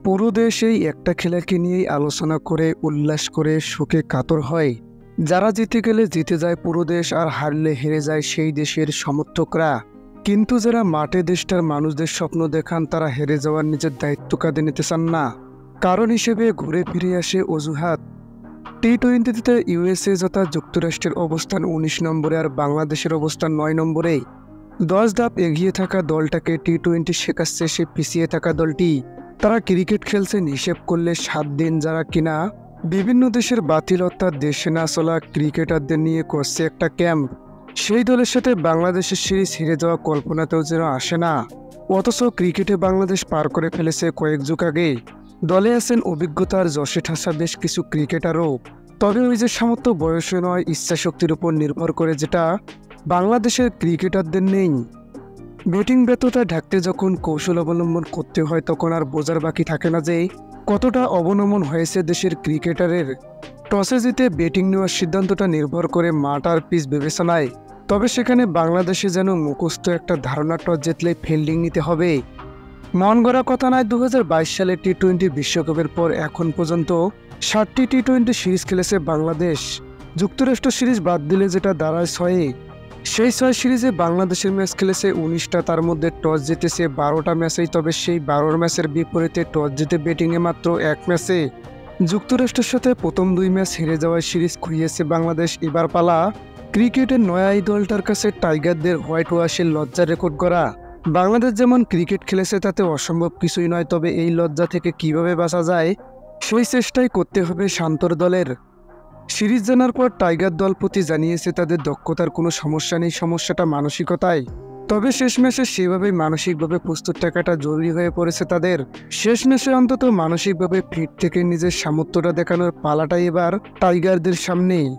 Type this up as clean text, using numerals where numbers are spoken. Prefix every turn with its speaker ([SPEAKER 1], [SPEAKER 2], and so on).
[SPEAKER 1] পুরো দেশ এই একটা খেলাকে নিয়েই আলোচনা করে উল্লাস করে শোকে কাতর হয়। যারা জিতে গেলে জিতে যায় পুরো দেশ, আর হারলে হেরে যায় সেই দেশের সমর্থকরা। কিন্তু যারা মাঠে দেশটার মানুষদের স্বপ্ন দেখান, তারা হেরে যাওয়ার নিজের দায়িত্ব কাঁধে নিতে চান না। কারণ হিসেবে ঘুরে ফিরে আসে অজুহাত। টি-20তে ইউএসএ তথা যুক্তরাষ্ট্রের অবস্থান ১৯ নম্বরে আর বাংলাদেশের অবস্থান ৯ নম্বরে। ১০ ধাপ এগিয়ে থাকা দলটাকে টি-20 শেখাচ্ছে সে পিছিয়ে থাকা দলটি। তারা ক্রিকেট খেলছেন হিসেব করলে ৭ দিন, যারা কিনা বিভিন্ন দেশের বাতিল অর্থাৎ দেশে না চলা ক্রিকেটারদের নিয়ে করছে একটা ক্যাম্প। সেই দলের সাথে বাংলাদেশের সিরিজ হেরে যাওয়া কল্পনাতেও যেন আসে না। অথচ ক্রিকেটে বাংলাদেশ পার করে ফেলেছে কয়েক যুগ আগে। দলে আছেন অভিজ্ঞতার যশে ঠাসা বেশ কিছু ক্রিকেটারও। তবে ওই যে সামর্থ্য বয়সে নয়, ইচ্ছাশক্তির উপর নির্ভর করে, যেটা বাংলাদেশের ক্রিকেটারদের নেই। ব্যাটিং ব্যর্থতা ঢাকতে যখন কৌশল অবলম্বন করতে হয়, তখন আর বোঝার বাকি থাকে না যে কতটা অবনমন হয়েছে দেশের ক্রিকেটারের। টসে জিতে ব্যাটিং নেওয়ার সিদ্ধান্তটা নির্ভর করে মাঠ আর পিচ বিবেচনায়। তবে সেখানে বাংলাদেশে যেন মুখস্থ একটা ধারণা, টস জিতলে ফিল্ডিং নিতে হবে। মন গড়া কথা নয়, ২০২২ সালে টি-20 বিশ্বকাপের পর এখন পর্যন্ত ৭টি টি-20 সিরিজ খেলেছে বাংলাদেশ। যুক্তরাষ্ট্র সিরিজ বাদ দিলে যেটা দাঁড়ায় ৬-এ। সেই ৬ সিরিজে বাংলাদেশের ম্যাচ খেলেছে ১৯টা, তার মধ্যে টস জিতেছে ১২টা ম্যাচেই। তবে সেই ১২ ম্যাচের বিপরীতে টস জিতে ব্যাটিংয়ে মাত্র ১ ম্যাচে। যুক্তরাষ্ট্রের সাথে প্রথম ২ ম্যাচ হেরে যাওয়ায় সিরিজ খুইয়েছে বাংলাদেশ। এবার পালা ক্রিকেটের নয়া এই দলটার কাছে টাইগারদের হোয়াইট ওয়াশের লজ্জার রেকর্ড করা। বাংলাদেশ যেমন ক্রিকেট খেলেছে তাতে অসম্ভব কিছুই নয়, তবে এই লজ্জা থেকে কিভাবে বাঁচা যায় সেই চেষ্টাই করতে হবে শান্তর দলের। সিরিজ জানার পর টাইগার দল প্রতি জানিয়েছে তাদের দক্ষতার কোনো সমস্যা নেই, সমস্যাটা মানসিকতায়। তবে শেষ ম্যাচে সেভাবেই মানসিকভাবে প্রস্তুত থাকাটা জরুরি হয়ে পড়েছে তাদের। শেষ ম্যাচে অন্তত মানসিকভাবে ফিট থেকে নিজের সামর্থ্যটা দেখানোর পালাটাই এবার টাইগারদের সামনেই।